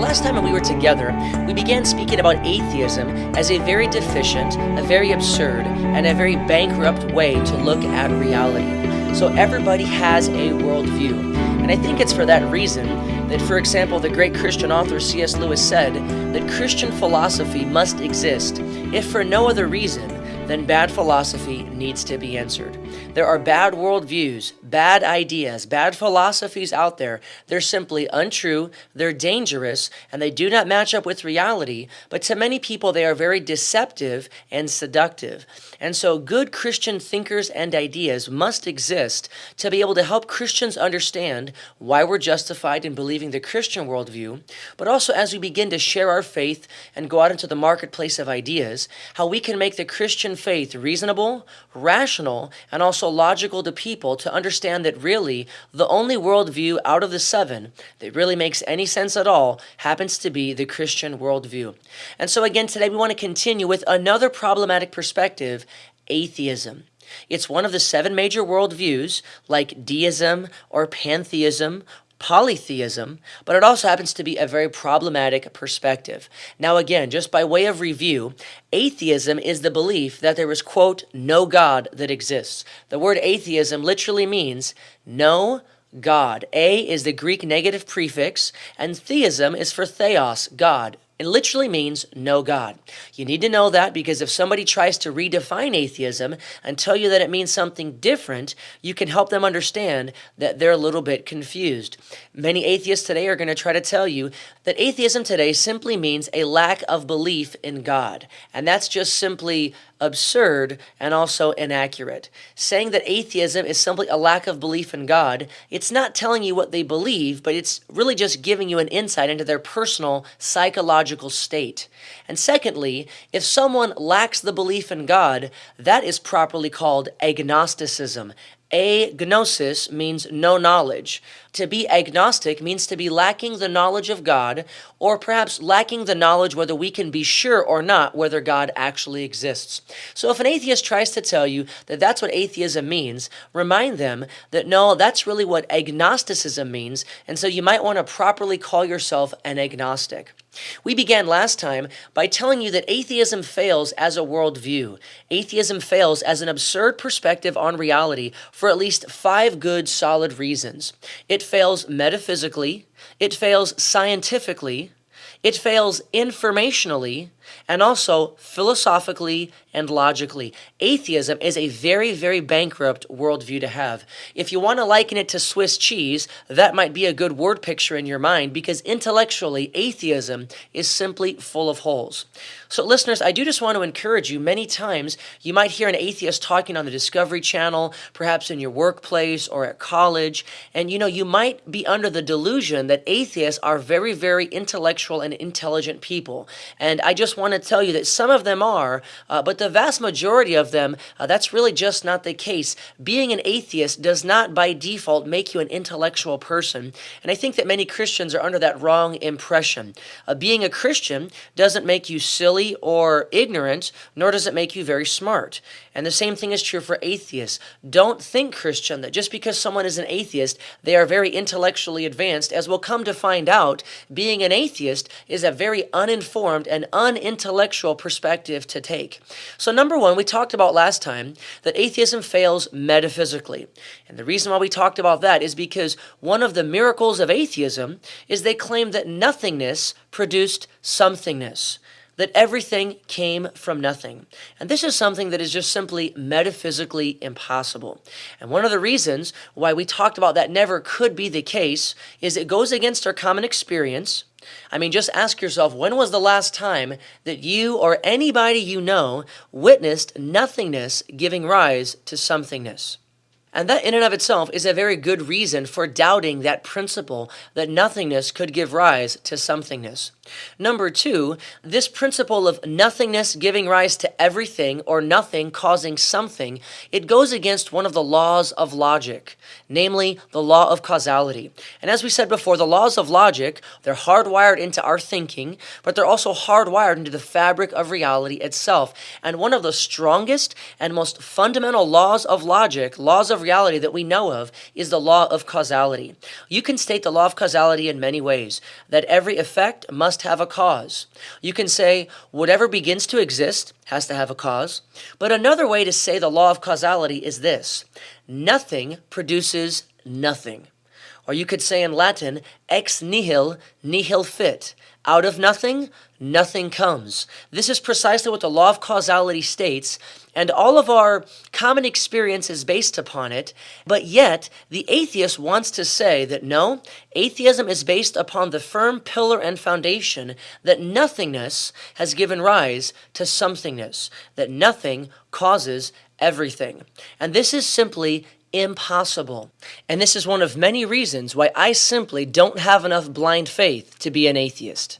last time when we were together, we began speaking about atheism as a very deficient, a very absurd, and a very bankrupt way to look at reality. So everybody has a worldview. And I think it's for that reason that, for example, the great Christian author C.S. Lewis said that Christian philosophy must exist, if for no other reason then bad philosophy needs to be answered. There are bad worldviews, bad ideas, bad philosophies out there. They're simply untrue, they're dangerous, and they do not match up with reality, but to many people they are very deceptive and seductive. And so good Christian thinkers and ideas must exist to be able to help Christians understand why we're justified in believing the Christian worldview, but also as we begin to share our faith and go out into the marketplace of ideas, how we can make the Christian faith reasonable, rational, and also logical to people to understand that really the only worldview out of the seven that really makes any sense at all happens to be the Christian worldview. And so again, today we want to continue with another problematic perspective, atheism. It's one of the seven major worldviews like deism or pantheism, polytheism, but it also happens to be a very problematic perspective. Now again, just by way of review, atheism is the belief that there is, quote, no God that exists. The word atheism literally means no God. A is the Greek negative prefix, and theism is for theos, God. It literally means no God. You need to know that because if somebody tries to redefine atheism and tell you that it means something different, you can help them understand that they're a little bit confused. Many atheists today are going to try to tell you that atheism today simply means a lack of belief in God. And that's just simply absurd and also inaccurate. Saying that atheism is simply a lack of belief in God, it's not telling you what they believe, but it's really just giving you an insight into their personal psychological state. And secondly, if someone lacks the belief in God, that is properly called agnosticism. Agnosis means no knowledge. To be agnostic means to be lacking the knowledge of God, or perhaps lacking the knowledge whether we can be sure or not whether God actually exists. So if an atheist tries to tell you that that's what atheism means, remind them that no, that's really what agnosticism means, and so you might want to properly call yourself an agnostic. We began last time by telling you that atheism fails as a worldview. Atheism fails as an absurd perspective on reality for at least 5 good, solid reasons. It fails metaphysically, it fails scientifically, it fails informationally, and also philosophically and logically. Atheism is a very, very bankrupt worldview to have. If you want to liken it to Swiss cheese, that might be a good word picture in your mind because intellectually, atheism is simply full of holes. So listeners, I do just want to encourage you, many times you might hear an atheist talking on the Discovery Channel, perhaps in your workplace or at college, and you might be under the delusion that atheists are very, very intellectual and intelligent people. And I just want to tell you that some of them are, but the vast majority of them, that's really just not the case. Being an atheist does not by default make you an intellectual person, and I think that many Christians are under that wrong impression. Being a Christian doesn't make you silly or ignorant, nor does it make you very smart. And the same thing is true for atheists. Don't think, Christian, that just because someone is an atheist, they are very intellectually advanced. As we'll come to find out, being an atheist is a very uninformed and unintellectual perspective to take. So number one, we talked about last time that atheism fails metaphysically. And the reason why we talked about that is because one of the miracles of atheism is they claim that nothingness produced somethingness, that everything came from nothing. And this is something that is just simply metaphysically impossible. And one of the reasons why we talked about that never could be the case is it goes against our common experience. I mean, just ask yourself, when was the last time that you or anybody you know witnessed nothingness giving rise to somethingness? And that in and of itself is a very good reason for doubting that principle that nothingness could give rise to somethingness. Number two, this principle of nothingness giving rise to everything or nothing causing something, it goes against one of the laws of logic, namely the law of causality. And as we said before, the laws of logic, they're hardwired into our thinking, but they're also hardwired into the fabric of reality itself. And one of the strongest and most fundamental laws of logic, laws of reality that we know of is the law of causality. You can state the law of causality in many ways, that every effect must have a cause. You can say whatever begins to exist has to have a cause. But another way to say the law of causality is this: nothing produces nothing. Or you could say in Latin, ex nihil nihil fit. Out of nothing, nothing comes. This is precisely what the law of causality states, and all of our common experience is based upon it. But yet, the atheist wants to say that no, atheism is based upon the firm pillar and foundation that nothingness has given rise to somethingness, that nothing causes everything. And this is simply impossible. And this is one of many reasons why I simply don't have enough blind faith to be an atheist.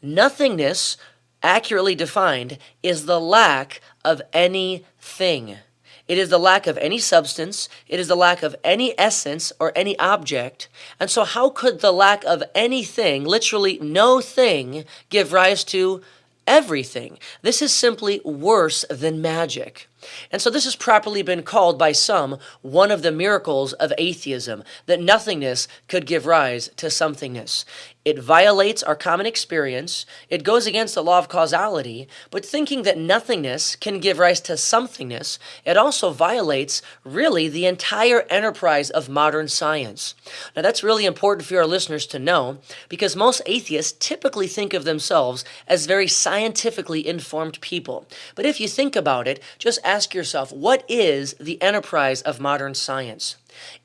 Nothingness, accurately defined, is the lack of anything. It is the lack of any substance. It is the lack of any essence or any object. And so how could the lack of anything, literally no thing, give rise to everything? This is simply worse than magic. And so this has properly been called by some one of the miracles of atheism, that nothingness could give rise to somethingness. It violates our common experience. It goes against the law of causality, but thinking that nothingness can give rise to somethingness, it also violates really the entire enterprise of modern science. Now that's really important for your listeners to know, because most atheists typically think of themselves as very scientifically informed people. But if you think about it, just ask yourself, what is the enterprise of modern science?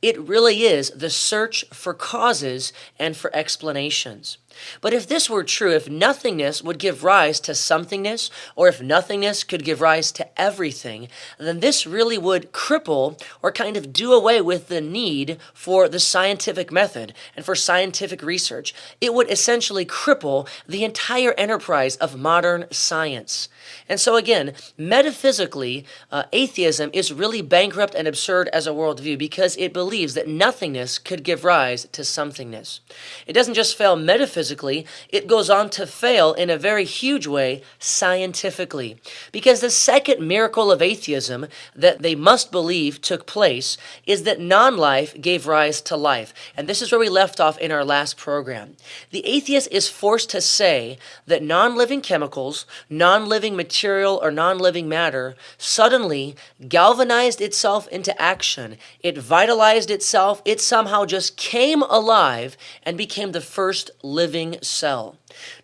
It really is the search for causes and for explanations. But if this were true, if nothingness would give rise to somethingness, or if nothingness could give rise to everything, then this really would cripple or kind of do away with the need for the scientific method and for scientific research. It would essentially cripple the entire enterprise of modern science. And so again, metaphysically, atheism is really bankrupt and absurd as a worldview because it believes that nothingness could give rise to somethingness. It doesn't just fail metaphysically, it goes on to fail in a very huge way scientifically. Because the second miracle of atheism that they must believe took place is that non-life gave rise to life. And this is where we left off in our last program. The atheist is forced to say that non-living chemicals, non-living material, or non-living matter suddenly galvanized itself into action. It vitalized itself. It somehow just came alive and became the first living cell.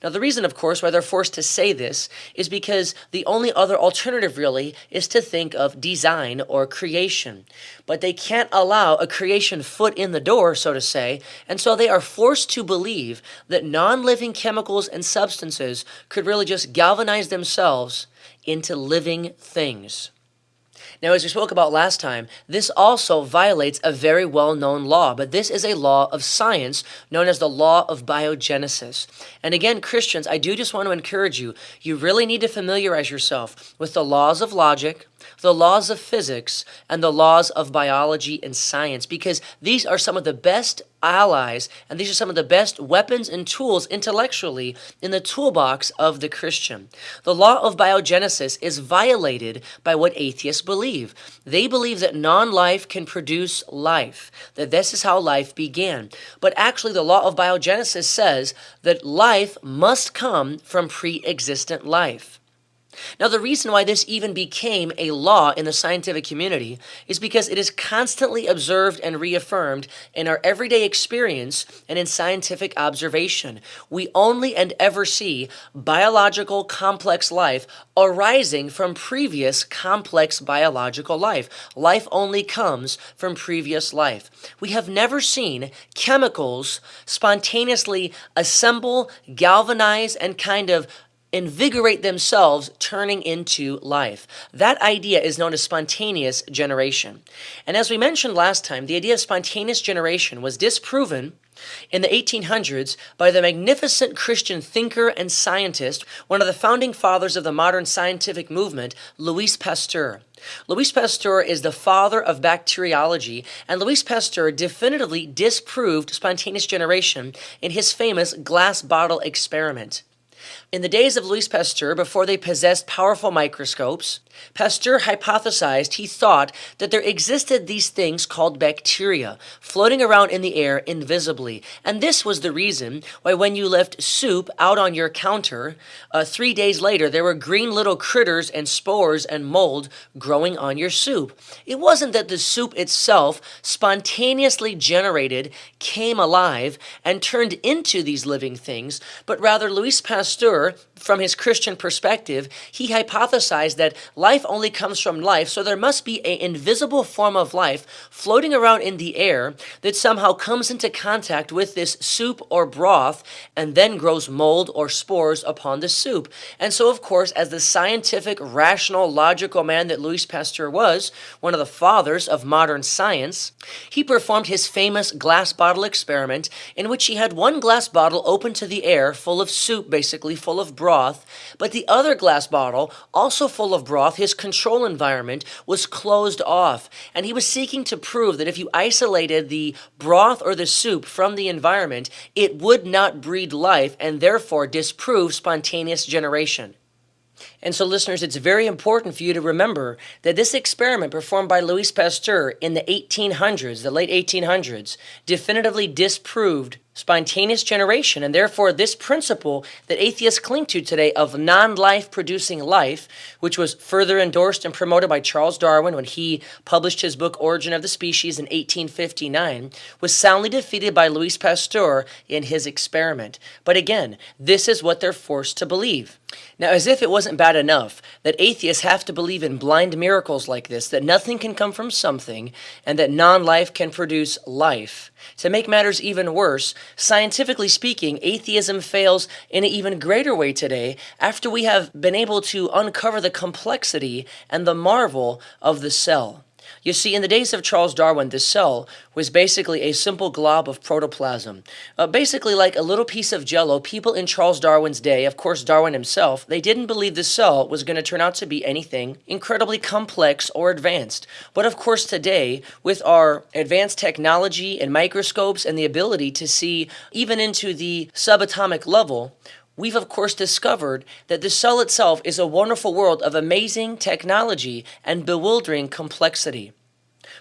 Now, the reason, of course, why they're forced to say this is because the only other alternative really is to think of design or creation. But they can't allow a creation foot in the door, so to say, and so they are forced to believe that non-living chemicals and substances could really just galvanize themselves into living things. Now, as we spoke about last time, this also violates a very well-known law, but this is a law of science known as the law of biogenesis. And again, Christians, I do just want to encourage you, you really need to familiarize yourself with the laws of logic, the laws of physics, and the laws of biology and science, because these are some of the best allies, and these are some of the best weapons and tools intellectually in the toolbox of the Christian. The law of biogenesis is violated by what atheists believe. They believe that non-life can produce life, that this is how life began. But actually, the law of biogenesis says that life must come from pre-existent life. Now, the reason why this even became a law in the scientific community is because it is constantly observed and reaffirmed in our everyday experience and in scientific observation. We only and ever see biological complex life arising from previous complex biological life. Life only comes from previous life. We have never seen chemicals spontaneously assemble, galvanize, and kind of invigorate themselves, turning into life. That idea is known as spontaneous generation. And as we mentioned last time, the idea of spontaneous generation was disproven in the 1800s by the magnificent Christian thinker and scientist, one of the founding fathers of the modern scientific movement, Louis Pasteur. Louis Pasteur is the father of bacteriology, and Louis Pasteur definitively disproved spontaneous generation in his famous glass bottle experiment. In the days of Louis Pasteur, before they possessed powerful microscopes, Pasteur hypothesized, he thought, that there existed these things called bacteria floating around in the air invisibly. And this was the reason why when you left soup out on your counter, 3 days later there were green little critters and spores and mold growing on your soup. It wasn't that the soup itself spontaneously generated, came alive, and turned into these living things, but rather Louis Pasteur, from his Christian perspective, he hypothesized that life only comes from life, so there must be an invisible form of life floating around in the air that somehow comes into contact with this soup or broth and then grows mold or spores upon the soup. And so, of course, as the scientific, rational, logical man that Louis Pasteur was, one of the fathers of modern science, he performed his famous glass bottle experiment in which he had one glass bottle open to the air, full of soup, basically full of broth, but the other glass bottle, also full of broth, his control environment, was closed off. And he was seeking to prove that if you isolated the broth or the soup from the environment, it would not breed life and therefore disprove spontaneous generation. And so, listeners, it's very important for you to remember that this experiment performed by Louis Pasteur in the 1800s, the late 1800s, definitively disproved spontaneous generation, and therefore this principle that atheists cling to today of non-life producing life, which was further endorsed and promoted by Charles Darwin when he published his book Origin of the Species in 1859, was soundly defeated by Louis Pasteur in his experiment. But again, this is what they're forced to believe. Now, as if it wasn't bad enough that atheists have to believe in blind miracles like this, that nothing can come from something, and that non-life can produce life, to make matters even worse, scientifically speaking, atheism fails in an even greater way today after we have been able to uncover the complexity and the marvel of the cell. You see, in the days of Charles Darwin, the cell was basically a simple glob of protoplasm. Basically like a little piece of jello. People in Charles Darwin's day, of course Darwin himself, they didn't believe the cell was going to turn out to be anything incredibly complex or advanced. But of course today, with our advanced technology and microscopes and the ability to see even into the subatomic level, we've of course discovered that the cell itself is a wonderful world of amazing technology and bewildering complexity.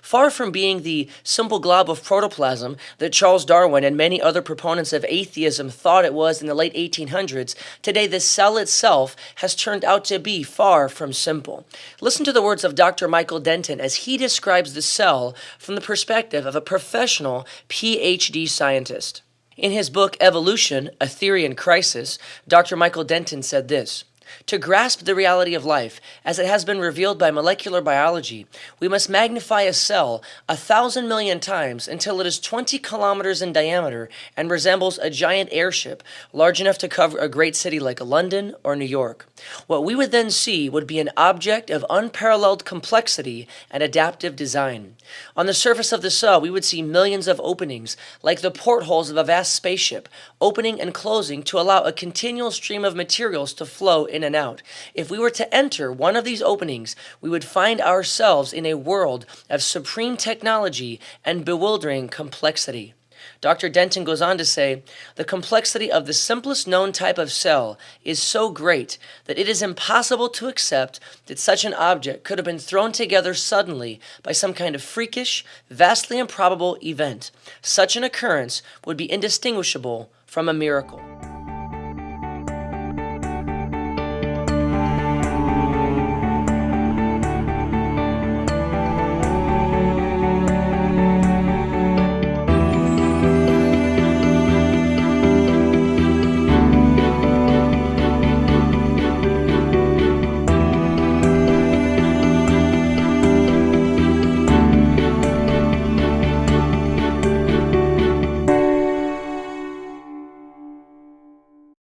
Far from being the simple glob of protoplasm that Charles Darwin and many other proponents of atheism thought it was in the late 1800s, today the cell itself has turned out to be far from simple. Listen to the words of Dr. Michael Denton as he describes the cell from the perspective of a professional Ph.D. scientist. In his book, Evolution, A Theory in Crisis, Dr. Michael Denton said this: "To grasp the reality of life, as it has been revealed by molecular biology, we must magnify a cell 1,000 million times until it is 20 kilometers in diameter and resembles a giant airship large enough to cover a great city like London or New York. What we would then see would be an object of unparalleled complexity and adaptive design. On the surface of the cell, we would see millions of openings, like the portholes of a vast spaceship, opening and closing to allow a continual stream of materials to flow in and out. If we were to enter one of these openings, we would find ourselves in a world of supreme technology and bewildering complexity." Dr. Denton goes on to say, "The complexity of the simplest known type of cell is so great that it is impossible to accept that such an object could have been thrown together suddenly by some kind of freakish, vastly improbable event. Such an occurrence would be indistinguishable from a miracle."